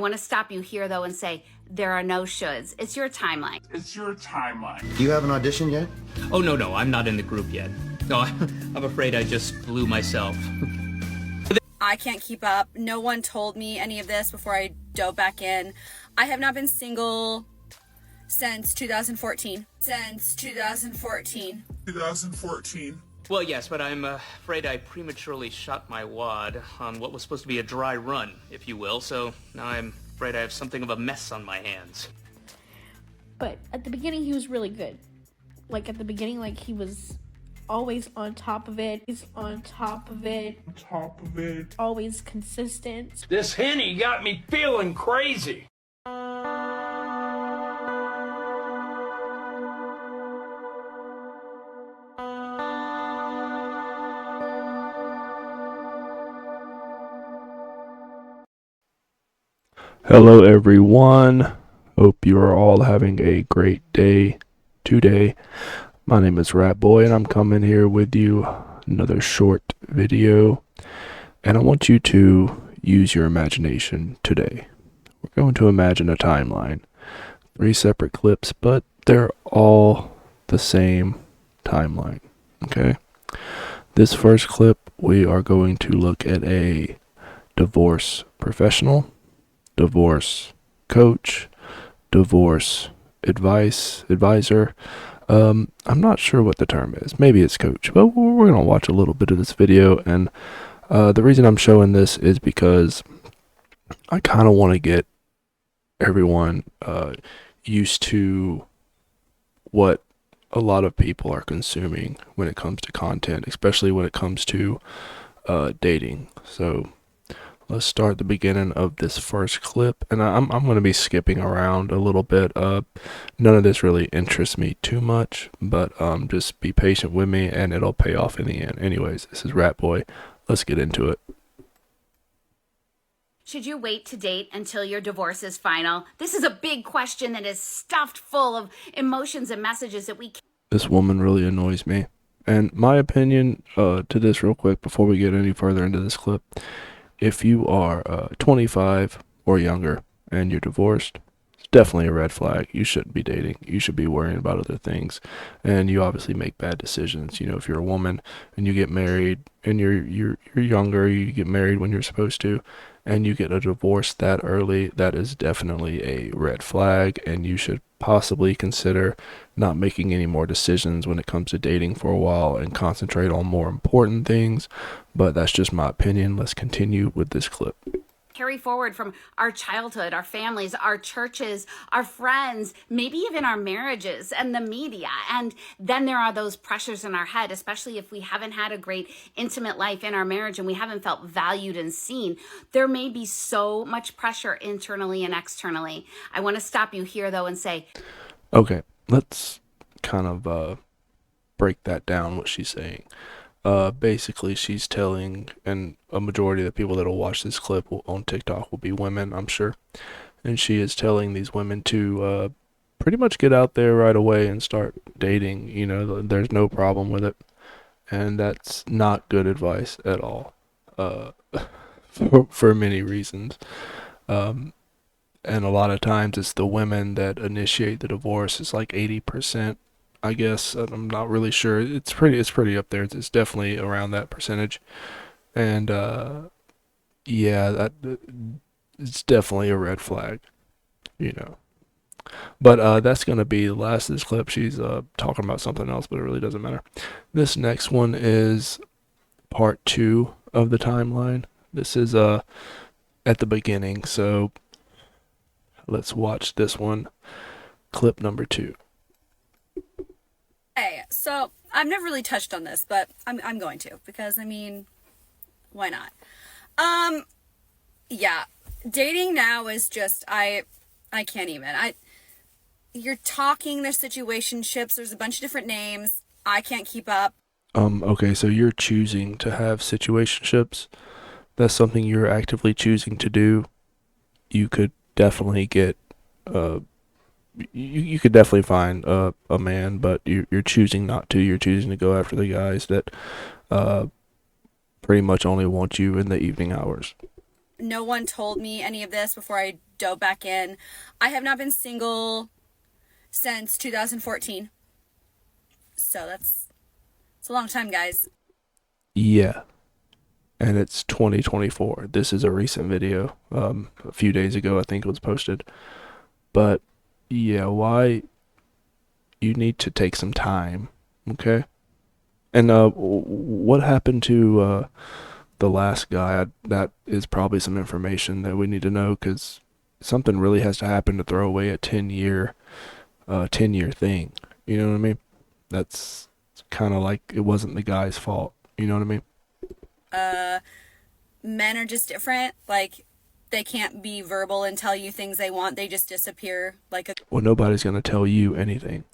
I want to stop you here, though, and say there are no shoulds. It's your timeline. It's your timeline. Do you have an audition yet? Oh, no, I'm not in the group yet. No, I'm afraid I just blew myself. I can't keep up. No one told me any of this before I dove back in. I have not been single since 2014. Since 2014. 2014. Well, yes, but I'm afraid I prematurely shot my wad on what was supposed to be a dry run, if you will, so now I'm afraid I have something of a mess on my hands. But at the beginning, he was really good. Like, at the beginning, like, he was always on top of it. He's on top of it. On top of it. Always consistent. This Henny got me feeling crazy. Hello everyone, hope you are all having a great day today. My name is Ratboi and I'm coming here with you another short video, and I want you to use your imagination today. We're going to imagine a timeline, 3 separate clips, but they're all the same timeline, okay? This first clip we are going to look at a divorce professional, divorce coach, divorce advisor. I'm not sure what the term is. Maybe it's coach, but we're going to watch a little bit of this video. And the reason I'm showing this is because I kind of want to get everyone used to what a lot of people are consuming when it comes to content, especially when it comes to dating. So let's start the beginning of this first clip, and I'm going to be skipping around a little bit. None of this really interests me too much, but just be patient with me and it'll pay off in the end. Anyways, this is Ratboi. Let's get into it. Should you wait to date until your divorce is final? This is a big question that is stuffed full of emotions and messages that we can't. This woman really annoys me. And my opinion to this real quick before we get any further into this clip. If you are 25 or younger and you're divorced, it's definitely a red flag. You shouldn't be dating. You should be worrying about other things. And you obviously make bad decisions. You know, if you're a woman and you get married and you're younger, you get married when you're supposed to, and you get a divorce that early, that is definitely a red flag, and you should possibly consider not making any more decisions when it comes to dating for a while and concentrate on more important things. But that's just my opinion. Let's continue with this clip. Carry forward from our childhood, our families, our churches, our friends, maybe even our marriages and the media. And then there are those pressures in our head, especially if we haven't had a great intimate life in our marriage and we haven't felt valued and seen. There may be so much pressure internally and externally. I want to stop you here, though, and say, okay, let's kind of break that down, what she's saying. Basically she's telling, and a majority of the people that will watch this clip on TikTok will be women, I'm sure, and she is telling these women to pretty much get out there right away and start dating. You know, there's no problem with it, and that's not good advice at all, for many reasons. And a lot of times it's the women that initiate the divorce. It's like 80%. I guess. I'm not really sure. It's pretty up there. It's definitely around that percentage. And yeah, that it's definitely a red flag, you know. But that's gonna be the last of this clip. She's talking about something else, but it really doesn't matter. This next one is part 2 of the timeline. This is at the beginning, so let's watch this one. Clip number 2. Okay, so I've never really touched on this, but I'm going to, because I mean, why not? Yeah, dating now is just, I can't even. You're talking, there's situationships, there's a bunch of different names. I can't keep up. Okay, so you're choosing to have situationships. That's something you're actively choosing to do. You could definitely get you could definitely find a man, but you're choosing not to. You're choosing to go after the guys that pretty much only want you in the evening hours. no one told me any of this before I dove back in. I have not been single since 2014. So it's a long time, guys. Yeah. And it's 2024. This is a recent video. A few days ago, I think it was posted. But yeah, why you need to take some time, okay? And what happened to the last guy? That is probably some information that we need to know, because something really has to happen to throw away a 10-year thing. You know what I mean? That's kind of like it wasn't the guy's fault. You know what I mean? Men are just different. Like, they can't be verbal and tell you things they want. They just disappear like a Well, nobody's gonna tell you anything.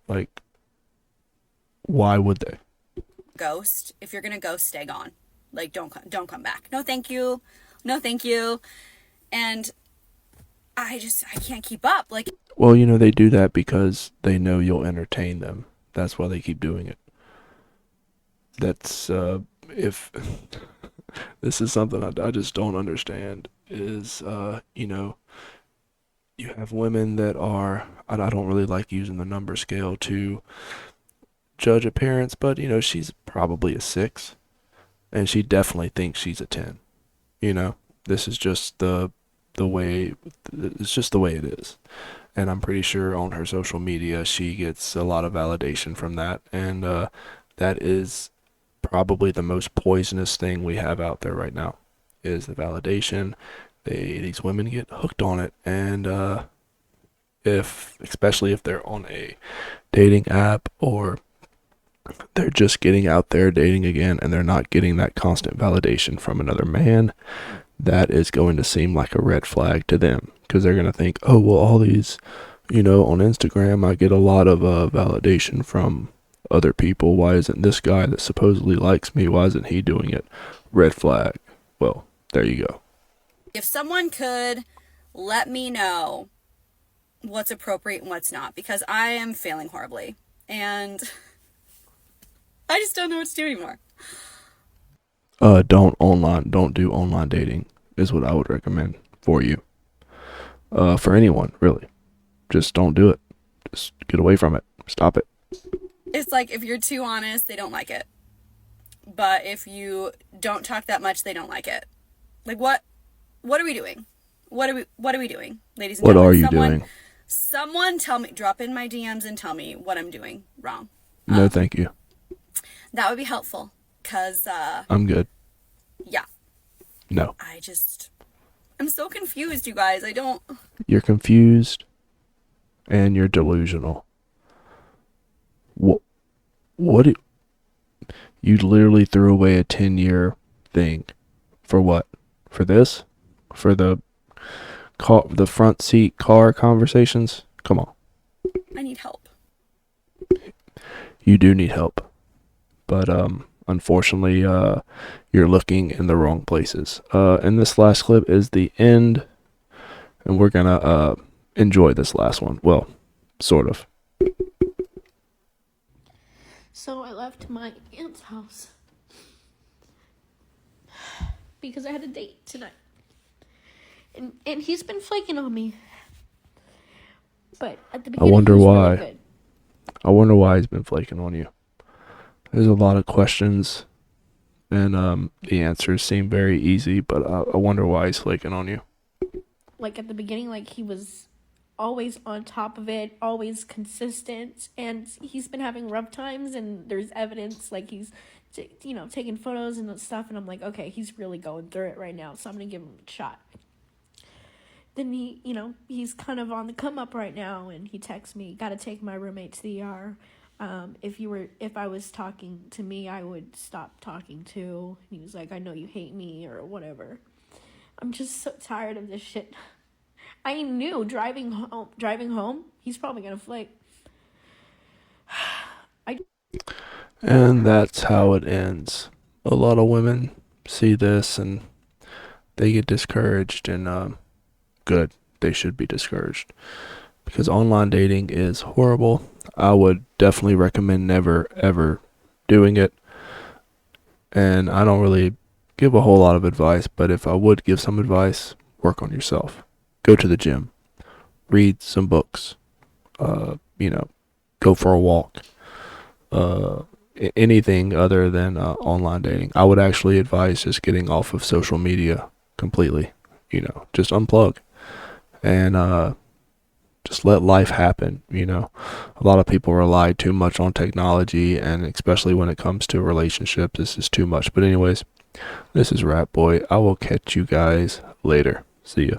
Like, why would they? ghost. If you're gonna ghost, stay gone. Like, don't come back. No, thank you. No, thank you. And I can't keep up. Like, Well, you know, they do that because they know you'll entertain them. That's why they keep doing it. That's if this is something I just don't understand is you know, you have women that are, and I don't really like using the number scale to judge appearance, but you know, she's probably a 6 and she definitely thinks she's a 10. You know, this is just the way, it's just the way it is. And I'm pretty sure on her social media she gets a lot of validation from that, and that is probably the most poisonous thing we have out there right now, is the validation. These women get hooked on it, and especially if they're on a dating app, or they're just getting out there dating again and they're not getting that constant validation from another man, that is going to seem like a red flag to them, because they're going to think, oh, well, all these, you know, on Instagram I get a lot of validation from other people. Why isn't this guy that supposedly likes me, why isn't he doing it? Red flag. Well, there you go. if someone could let me know what's appropriate and what's not, because I am failing horribly and I just don't know what to do anymore. Don't do online dating is what I would recommend for you. For anyone, really. Just don't do it. Just get away from it. Stop it. It's like, if you're too honest, they don't like it. But if you don't talk that much, they don't like it. Like, what are we doing? What are we doing, ladies and What gentlemen? are you doing? Someone tell me, drop in my DMs and tell me what I'm doing wrong. No, thank you. That would be helpful, because I'm good. yeah, No. I'm so confused, you guys. You're confused and you're delusional. What you literally threw away a 10-year thing for what? For this? For the front seat car conversations? Come on. I need help. You do need help. But unfortunately, you're looking in the wrong places. And this last clip is the end, and we're gonna enjoy this last one. Well, sort of. So I left my aunt's house because I had a date tonight. And he's been flaking on me. But at the beginning, wonder he was why. really good. I wonder why he's been flaking on you. There's a lot of questions, and the answers seem very easy, but I wonder why he's flaking on you. Like at the beginning, like he was always on top of it, always consistent, and he's been having rough times, and there's evidence, like he's taking photos and stuff, and I'm like, okay, he's really going through it right now, so I'm gonna give him a shot. Then he's kind of on the come up right now, and he texts me, gotta take my roommate to the ER. If I was talking to me, I would stop talking too. He was like, I know you hate me, or whatever. I'm just so tired of this shit. I knew driving home, he's probably gonna flake. And that's how it ends. A lot of women see this and they get discouraged, and good, they should be discouraged, because online dating is horrible. I would definitely recommend never ever doing it, and I don't really give a whole lot of advice, but if I would give some advice, work on yourself. Go to the gym, read some books, go for a walk, anything other than online dating. I would actually advise just getting off of social media completely, just unplug and just let life happen. A lot of people rely too much on technology, and especially when it comes to relationships, this is too much. But anyways, this is Ratboi. I will catch you guys later. See ya.